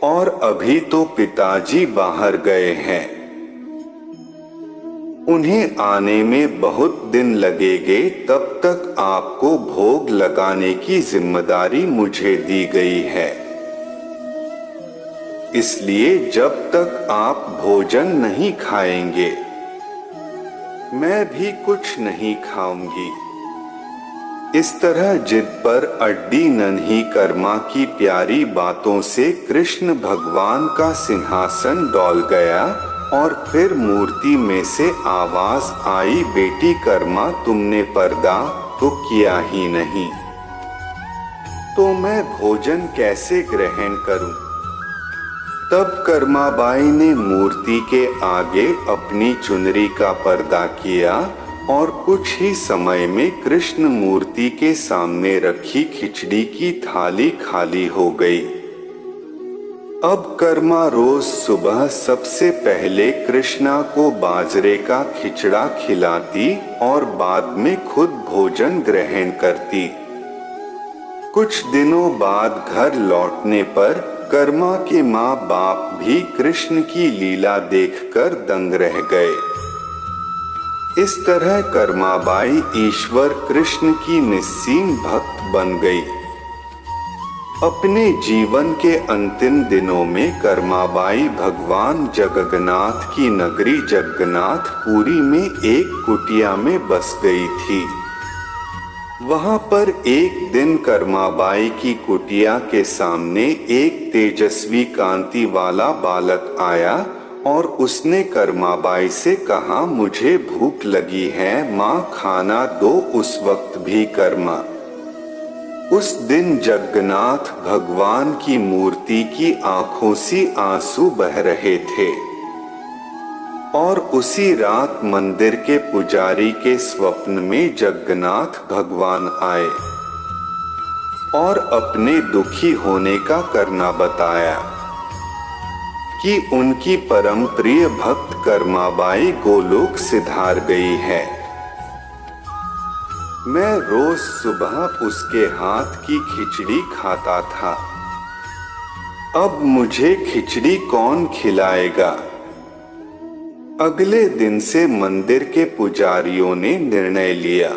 और अभी तो पिताजी बाहर गए हैं। उन्हें आने में बहुत दिन लगेंगे, तब तक आपको भोग लगाने की जिम्मेदारी मुझे दी गई है। इसलिए जब तक आप भोजन नहीं खाएंगे, मैं भी कुछ नहीं खाऊंगी। इस तरह जिद पर अड्डी नन्ही कर्मा की प्यारी बातों से कृष्ण भगवान का सिंहासन डोल गया और फिर मूर्ति में से आवाज आई, बेटी कर्मा, तुमने पर्दा तो किया ही नहीं, तो मैं भोजन कैसे ग्रहण करूं? तब कर्माबाई ने मूर्ति के आगे अपनी चुनरी का पर्दा किया और कुछ ही समय में कृष्ण मूर्ति के सामने रखी खिचड़ी की थाली खाली हो गई। अब कर्मा रोज सुबह सबसे पहले कृष्णा को बाजरे का खिचड़ा खिलाती और बाद में खुद भोजन ग्रहण करती। कुछ दिनों बाद घर लौटने पर कर्मा के माँ बाप भी कृष्ण की लीला देखकर दंग रह गए। इस तरह कर्माबाई ईश्वर कृष्ण की निस्सीम भक्त बन गई। अपने जीवन के अंतिम दिनों में कर्माबाई भगवान जगन्नाथ की नगरी जगन्नाथपुरी में एक कुटिया में बस गई थी। वहां पर एक दिन कर्माबाई की कुटिया के सामने एक तेजस्वी कांति वाला बालक आया और उसने कर्माबाई से कहा, मुझे भूख लगी है माँ, खाना दो। उस वक्त भी कर्मा उस दिन जगन्नाथ भगवान की मूर्ति की आंखों से आंसू बह रहे थे और उसी रात मंदिर के पुजारी के स्वप्न में जगन्नाथ भगवान आए और अपने दुखी होने का करना बताया कि उनकी परम प्रिय भक्त कर्माबाई गोलोक सिधार गई है। मैं रोज सुबह उसके हाथ की खिचड़ी खाता था, अब मुझे खिचड़ी कौन खिलाएगा? अगले दिन से मंदिर के पुजारियों ने निर्णय लिया,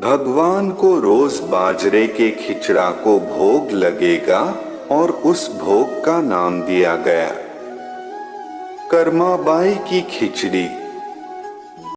भगवान को रोज बाजरे के खिचड़ा को भोग लगेगा और उस भोग का नाम दिया गया कर्माबाई की खिचड़ी।